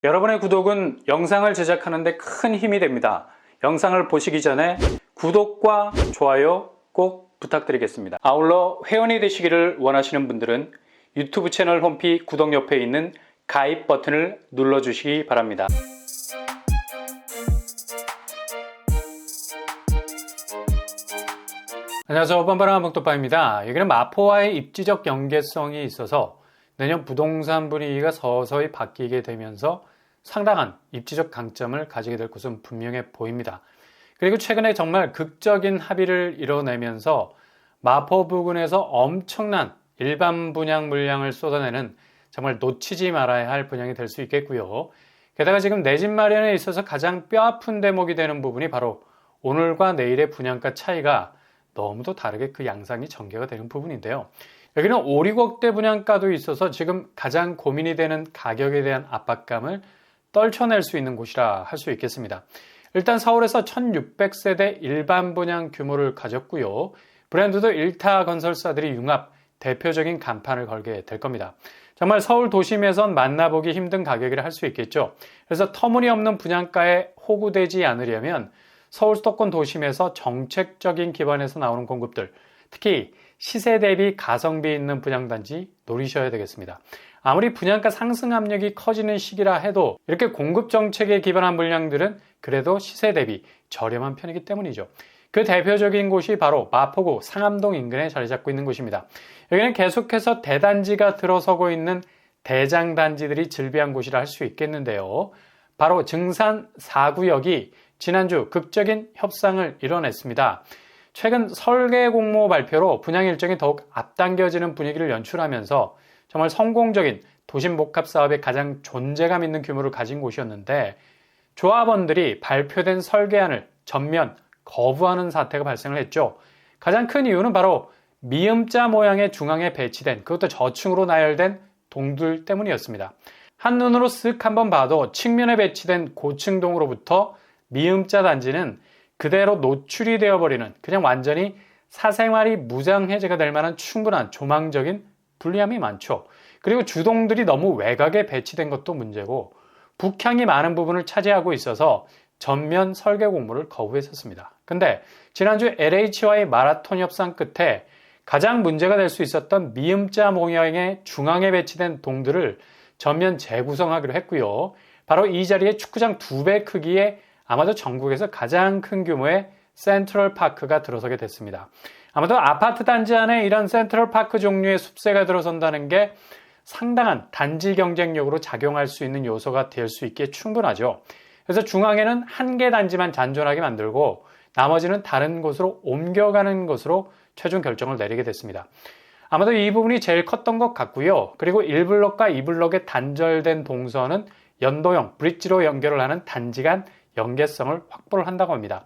여러분의 구독은 영상을 제작하는 데 큰 힘이 됩니다. 영상을 보시기 전에 구독과 좋아요 꼭 부탁드리겠습니다. 아울러 회원이 되시기를 원하시는 분들은 유튜브 채널 홈피 구독 옆에 있는 가입 버튼을 눌러주시기 바랍니다. 안녕하세요. 뻔뻔한 몽또빠입니다. 여기는 마포와의 입지적 연계성이 있어서 내년 부동산 분위기가 서서히 바뀌게 되면서 상당한 입지적 강점을 가지게 될 것은 분명해 보입니다. 그리고 최근에 정말 극적인 합의를 이뤄내면서 마포 부근에서 엄청난 일반 분양 물량을 쏟아내는 정말 놓치지 말아야 할 분양이 될 수 있겠고요. 게다가 지금 내 집 마련에 있어서 가장 뼈아픈 대목이 되는 부분이 바로 오늘과 내일의 분양가 차이가 너무도 다르게 그 양상이 전개가 되는 부분인데요. 여기는 5, 6억대 분양가도 있어서 지금 가장 고민이 되는 가격에 대한 압박감을 떨쳐낼 수 있는 곳이라 할 수 있겠습니다. 일단 서울에서 1600세대 일반 분양 규모를 가졌고요. 브랜드도 1타 건설사들이 융합 대표적인 간판을 걸게 될 겁니다. 정말 서울 도심에선 만나보기 힘든 가격이라 할 수 있겠죠. 그래서 터무니없는 분양가에 호구되지 않으려면 서울 수도권 도심에서 정책적인 기반에서 나오는 공급들, 특히 시세 대비 가성비 있는 분양단지 노리셔야 되겠습니다. 아무리 분양가 상승 압력이 커지는 시기라 해도 이렇게 공급 정책에 기반한 물량들은 그래도 시세 대비 저렴한 편이기 때문이죠. 그 대표적인 곳이 바로 마포구 상암동 인근에 자리 잡고 있는 곳입니다. 여기는 계속해서 대단지가 들어서고 있는 대장단지들이 즐비한 곳이라 할 수 있겠는데요. 바로 증산 4구역이 지난주 극적인 협상을 이뤄냈습니다. 최근 설계 공모 발표로 분양 일정이 더욱 앞당겨지는 분위기를 연출하면서 정말 성공적인 도심 복합 사업에 가장 존재감 있는 규모를 가진 곳이었는데 조합원들이 발표된 설계안을 전면 거부하는 사태가 발생을 했죠. 가장 큰 이유는 바로 미음자 모양의 중앙에 배치된 그것도 저층으로 나열된 동들 때문이었습니다. 한눈으로 쓱 한번 봐도 측면에 배치된 고층동으로부터 미음자 단지는 그대로 노출이 되어버리는 그냥 완전히 사생활이 무장해제가 될 만한 충분한 조망적인 불리함이 많죠. 그리고 주동들이 너무 외곽에 배치된 것도 문제고 북향이 많은 부분을 차지하고 있어서 전면 설계 공모를 거부했었습니다. 근데 지난주 LH와의 마라톤 협상 끝에 가장 문제가 될 수 있었던 미음자 모양의 중앙에 배치된 동들을 전면 재구성하기로 했고요. 바로 이 자리에 축구장 2배 크기의 아마도 전국에서 가장 큰 규모의 센트럴파크가 들어서게 됐습니다. 아마도 아파트 단지 안에 이런 센트럴파크 종류의 숲세가 들어선다는 게 상당한 단지 경쟁력으로 작용할 수 있는 요소가 될 수 있기에 충분하죠. 그래서 중앙에는 한 개 단지만 잔존하게 만들고 나머지는 다른 곳으로 옮겨가는 것으로 최종 결정을 내리게 됐습니다. 아마도 이 부분이 제일 컸던 것 같고요. 그리고 1블럭과 2블럭의 단절된 동선은 연도형 브릿지로 연결을 하는 단지 간 연계성을 확보를 한다고 합니다.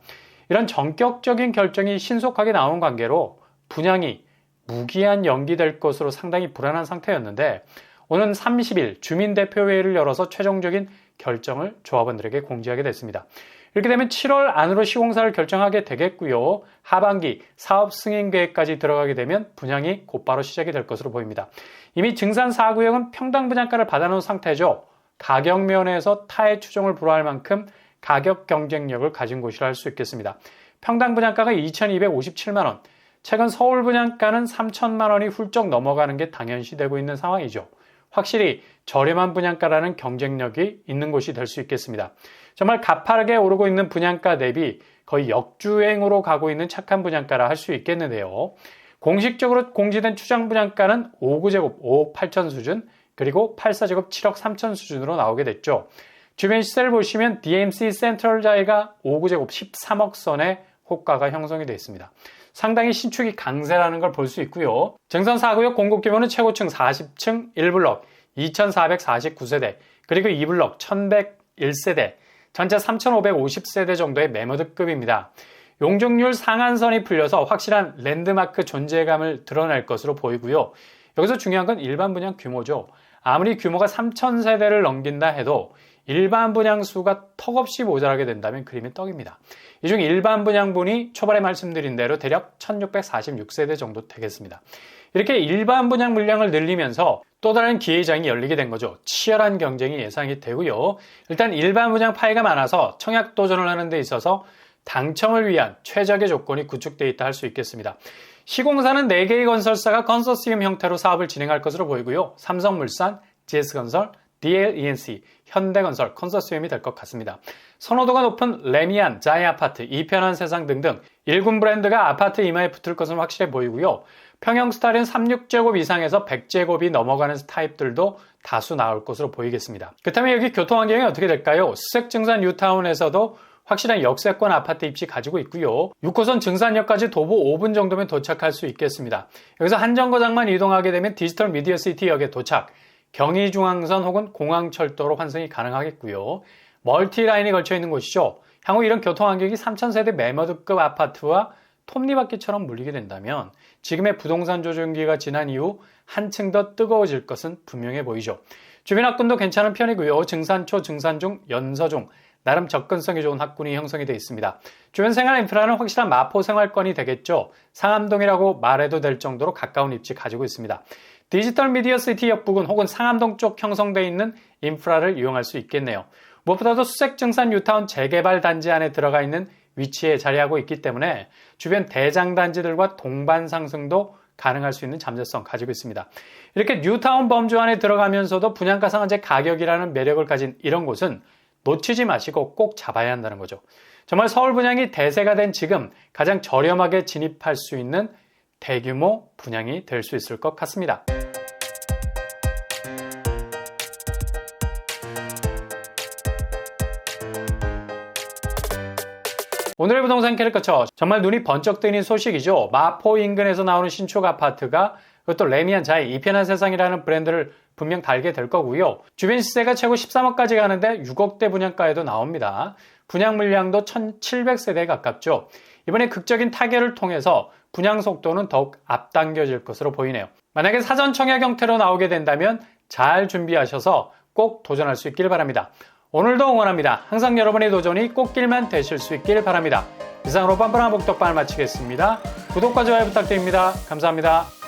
이런 전격적인 결정이 신속하게 나오는 관계로 분양이 무기한 연기될 것으로 상당히 불안한 상태였는데 오는 30일 주민대표회의를 열어서 최종적인 결정을 조합원들에게 공지하게 됐습니다. 이렇게 되면 7월 안으로 시공사를 결정하게 되겠고요. 하반기 사업 승인 계획까지 들어가게 되면 분양이 곧바로 시작이 될 것으로 보입니다. 이미 증산 4구역은 평당 분양가를 받아놓은 상태죠. 가격 면에서 타의 추종을 불허할 만큼 가격 경쟁력을 가진 곳이라 할 수 있겠습니다. 평당 분양가가 2,257만 원, 최근 서울 분양가는 3천만 원이 훌쩍 넘어가는 게 당연시되고 있는 상황이죠. 확실히 저렴한 분양가라는 경쟁력이 있는 곳이 될 수 있겠습니다. 정말 가파르게 오르고 있는 분양가 대비 거의 역주행으로 가고 있는 착한 분양가라 할 수 있겠는데요. 공식적으로 공지된 추정 분양가는 5구제곱 5억 8천 수준, 그리고 8사제곱 7억 3천 수준으로 나오게 됐죠. 주변 시세를 보시면 DMC 센트럴자이가 5구제곱 13억 선의 호가가 형성이 되어 있습니다. 상당히 신축이 강세라는 걸 볼 수 있고요. 증산 4구역 공급 규모는 최고층 40층 1블럭 2449세대, 그리고 2블럭 1101세대, 전체 3550세대 정도의 매매득급입니다. 용적률 상한선이 풀려서 확실한 랜드마크 존재감을 드러낼 것으로 보이고요. 여기서 중요한 건 일반 분양 규모죠. 아무리 규모가 3000세대를 넘긴다 해도 일반 분양수가 턱없이 모자라게 된다면 그림이 떡입니다. 이 중 일반 분양분이 초반에 말씀드린 대로 대략 1646세대 정도 되겠습니다. 이렇게 일반 분양 물량을 늘리면서 또 다른 기회장이 열리게 된 거죠. 치열한 경쟁이 예상이 되고요. 일단 일반 분양 파이가 많아서 청약 도전을 하는 데 있어서 당첨을 위한 최적의 조건이 구축되어 있다 할 수 있겠습니다. 시공사는 4개의 건설사가 컨소시엄 형태로 사업을 진행할 것으로 보이고요. 삼성물산, GS건설, DLENC, 현대건설, 컨소시엄이 될 것 같습니다. 선호도가 높은 레미안, 자이아파트, 이편한 세상 등등 1군 브랜드가 아파트 이마에 붙을 것은 확실해 보이고요. 평형 스타일은 36제곱 이상에서 100제곱이 넘어가는 타입들도 다수 나올 것으로 보이겠습니다. 그렇다면 여기 교통환경이 어떻게 될까요? 수색 증산 뉴타운에서도 확실한 역세권 아파트 입지 가지고 있고요. 6호선 증산역까지 도보 5분 정도면 도착할 수 있겠습니다. 여기서 한 정거장만 이동하게 되면 디지털 미디어 시티역에 도착, 경의중앙선 혹은 공항철도로 환승이 가능하겠고요. 멀티라인이 걸쳐 있는 곳이죠. 향후 이런 교통환경이 3000세대 매머드급 아파트와 톱니바퀴처럼 물리게 된다면 지금의 부동산 조정기가 지난 이후 한층 더 뜨거워질 것은 분명해 보이죠. 주변 학군도 괜찮은 편이고요. 증산초, 증산중, 연서중 나름 접근성이 좋은 학군이 형성이 되어 있습니다. 주변 생활 인프라는 확실한 마포 생활권이 되겠죠. 상암동이라고 말해도 될 정도로 가까운 입지 가지고 있습니다. 디지털 미디어 시티역 부근 혹은 상암동 쪽 형성되어 있는 인프라를 이용할 수 있겠네요. 무엇보다도 수색 증산 뉴타운 재개발 단지 안에 들어가 있는 위치에 자리하고 있기 때문에 주변 대장 단지들과 동반 상승도 가능할 수 있는 잠재성 가지고 있습니다. 이렇게 뉴타운 범주 안에 들어가면서도 분양가 상한제 가격이라는 매력을 가진 이런 곳은 놓치지 마시고 꼭 잡아야 한다는 거죠. 정말 서울 분양이 대세가 된 지금 가장 저렴하게 진입할 수 있는 대규모 분양이 될 수 있을 것 같습니다. 오늘의 부동산 캐릭터처 정말 눈이 번쩍 뜨는 소식이죠. 마포 인근에서 나오는 신축 아파트가 그것도 레미안 자이 이편한 세상이라는 브랜드를 분명 달게 될 거고요. 주변 시세가 최고 13억까지 가는데 6억대 분양가에도 나옵니다. 분양 물량도 1700세대에 가깝죠. 이번에 극적인 타결을 통해서 분양 속도는 더욱 앞당겨질 것으로 보이네요. 만약에 사전 청약 형태로 나오게 된다면 잘 준비하셔서 꼭 도전할 수 있길 바랍니다. 오늘도 응원합니다. 항상 여러분의 도전이 꽃길만 되실 수 있길 바랍니다. 이상으로 뻔뻔한 복덕방을 마치겠습니다. 구독과 좋아요 부탁드립니다. 감사합니다.